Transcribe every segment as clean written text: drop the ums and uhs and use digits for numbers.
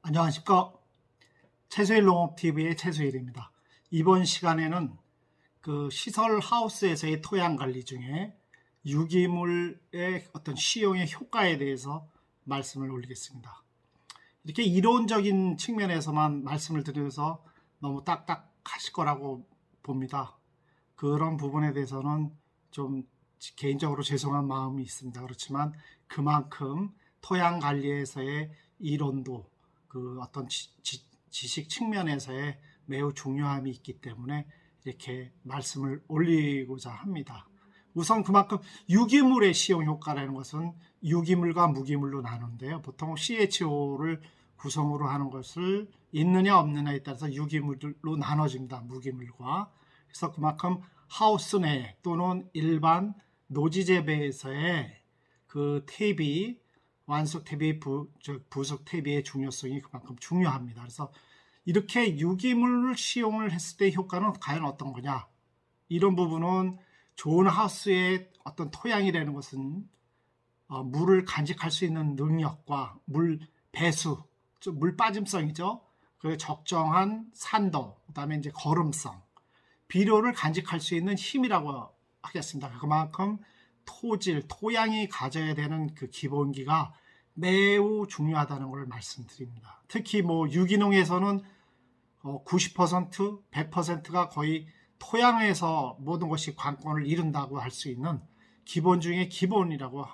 안녕하십니까. 채소일 농업TV의 채소일입니다. 이번 시간에는 그 시설 하우스에서의 토양 관리 중에 유기물의 어떤 시용의 효과에 대해서 말씀을 올리겠습니다. 이렇게 이론적인 측면에서만 말씀을 드려서 너무 딱딱하실 거라고 봅니다. 그런 부분에 대해서는 좀 개인적으로 죄송한 마음이 있습니다. 그렇지만 그만큼 토양 관리에서의 이론도 그 어떤 지식 측면에서의 매우 중요함이 있기 때문에 이렇게 말씀을 올리고자 합니다. 우선 그만큼 유기물의 시용 효과라는 것은 유기물과 무기물로 나누는데요. 보통 CHO를 구성으로 하는 것을 있느냐 없느냐에 따라서 유기물로 나눠집니다. 무기물과. 그래서 그만큼 하우스 내 또는 일반 노지 재배에서의 그 퇴비, 완숙 퇴비, 부숙 퇴비의 중요성이 그만큼 중요합니다. 그래서 이렇게 유기물을 시용을 했을 때 효과는 과연 어떤 거냐? 이런 부분은 좋은 하우스의 어떤 토양이라는 것은 물을 간직할 수 있는 능력과 물 배수, 물 빠짐성이죠. 그 적정한 산도, 그다음에 이제 거름성, 비료를 간직할 수 있는 힘이라고 하겠습니다. 그만큼 토질, 토양이 가져야 되는 그 기본기가 매우 중요하다는 걸 말씀드립니다. 특히 뭐 유기농에서는 90%, 100%가 거의 토양에서 모든 것이 관건을 이룬다고 할 수 있는 기본 중에 기본이라고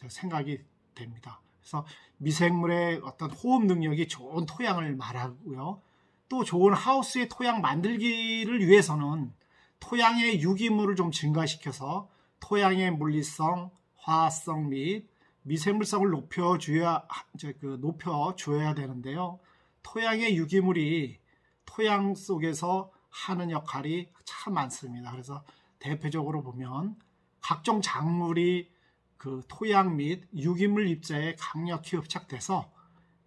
생각이 됩니다. 그래서 미생물의 어떤 호흡 능력이 좋은 토양을 말하고요. 또 좋은 하우스의 토양 만들기를 위해서는 토양의 유기물을 좀 증가시켜서 토양의 물리성, 화학성 및 미생물성을 높여줘야 되는데요. 토양의 유기물이 토양 속에서 하는 역할이 참 많습니다. 그래서 대표적으로 보면 각종 작물이 그 토양 및 유기물 입자에 강력히 흡착돼서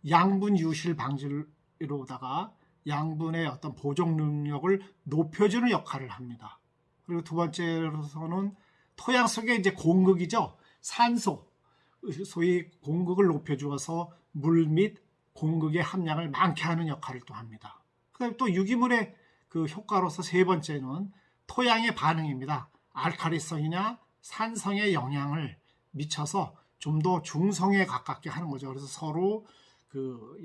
양분 유실 방지로다가 양분의 어떤 보존 능력을 높여주는 역할을 합니다. 그리고 두 번째로서는 토양 속에 이제 공극이죠. 산소, 소위 공극을 높여주어서 물 및 공극의 함량을 많게 하는 역할을 또 합니다. 그다음에 또 유기물의 그 효과로서 세 번째는 토양의 반응입니다. 알칼리성이냐 산성의 영향을 미쳐서 좀 더 중성에 가깝게 하는 거죠. 그래서 서로 그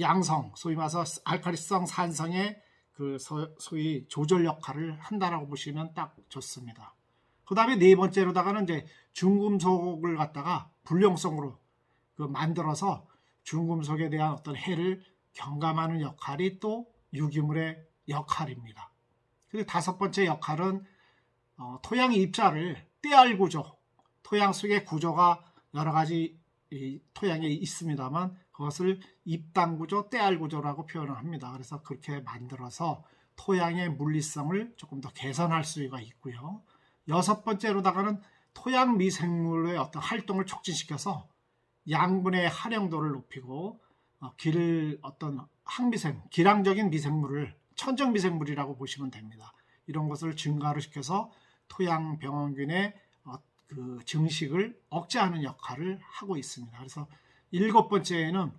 양성, 소위 말해서 알칼리성, 산성의 그 소위 조절 역할을 한다라고 보시면 딱 좋습니다. 그 다음에 네 번째로다가는 이제 중금속을 갖다가 불용성으로 그 만들어서 중금속에 대한 어떤 해를 경감하는 역할이 또 유기물의 역할입니다. 그리고 다섯 번째 역할은 토양 입자를 떼알 구조, 토양 속의 구조가 여러 가지 토양에 있습니다만 그것을 입당 구조, 떼알 구조라고 표현을 합니다. 그래서 그렇게 만들어서 토양의 물리성을 조금 더 개선할 수가 있고요. 여섯 번째로다가는 토양 미생물의 어떤 활동을 촉진시켜서 양분의 활용도를 높이고 어떤 기량적인 미생물을 천적 미생물이라고 보시면 됩니다. 이런 것을 증가를 시켜서 토양 병원균의 그 증식을 억제하는 역할을 하고 있습니다. 그래서 일곱 번째에는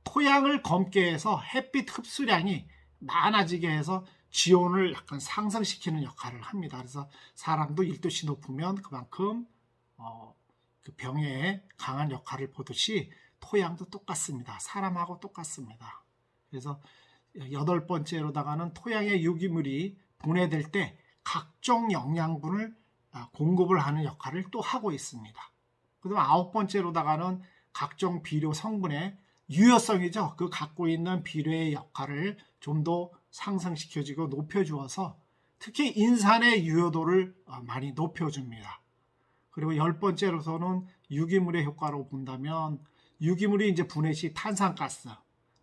토양을 검게 해서 햇빛 흡수량이 많아지게 해서 지온을 약간 상승시키는 역할을 합니다. 그래서 사람도 1도씨 높으면 그만큼 그 병에 강한 역할을 보듯이 토양도 똑같습니다. 사람하고 똑같습니다. 그래서 여덟 번째로다가는 토양의 유기물이 분해될 때 각종 영양분을 공급을 하는 역할을 또 하고 있습니다. 그다음 아홉 번째로다가는 각종 비료 성분의 유효성이죠. 그 갖고 있는 비료의 역할을 좀 더 상승시켜주고 높여주어서 특히 인산의 유효도를 많이 높여줍니다. 그리고 열 번째로서는 유기물의 효과로 본다면 유기물이 이제 분해 시 탄산가스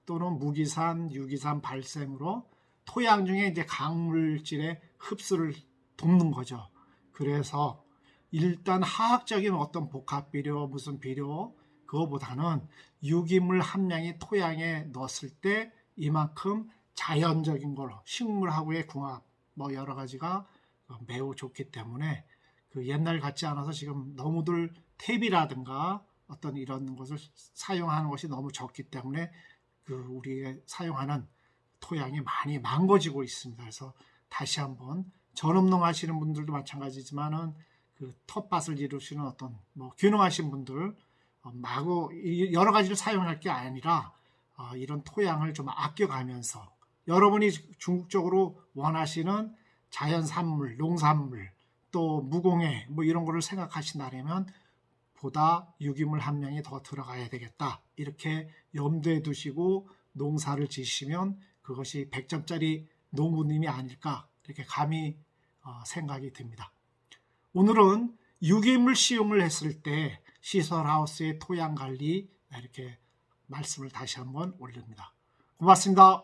또는 무기산, 유기산 발생으로 토양 중에 이제 강물질의 흡수를 돕는 거죠. 그래서 일단 화학적인 어떤 복합 비료, 무슨 비료 그거보다는 유기물 함량이 토양에 넣었을 때 이만큼 자연적인 걸로 식물하고의 궁합 뭐 여러 가지가 매우 좋기 때문에 그 옛날 같지 않아서 지금 너무들 탭이라든가 어떤 이런 것을 사용하는 것이 너무 적기 때문에 우리 사용하는 토양이 많이 망가지고 있습니다. 그래서 다시 한번 전업농 하시는 분들도 마찬가지지만은 그 텃밭을 이루시는 어떤 귀농하신 분들 마구 여러 가지를 사용할 게 아니라 이런 토양을 좀 아껴가면서 여러분이 중국적으로 원하시는 자연 산물, 농산물, 또 무공해 이런 거를 생각하신다면 보다 유기물 함량이 더 들어가야 되겠다. 이렇게 염두에 두시고 농사를 지시면 그것이 100점짜리 농부님이 아닐까 이렇게 감히 생각이 듭니다. 오늘은 유기물 시용을 했을 때 시설하우스의 토양 관리 이렇게 말씀을 다시 한번 올립니다. 고맙습니다.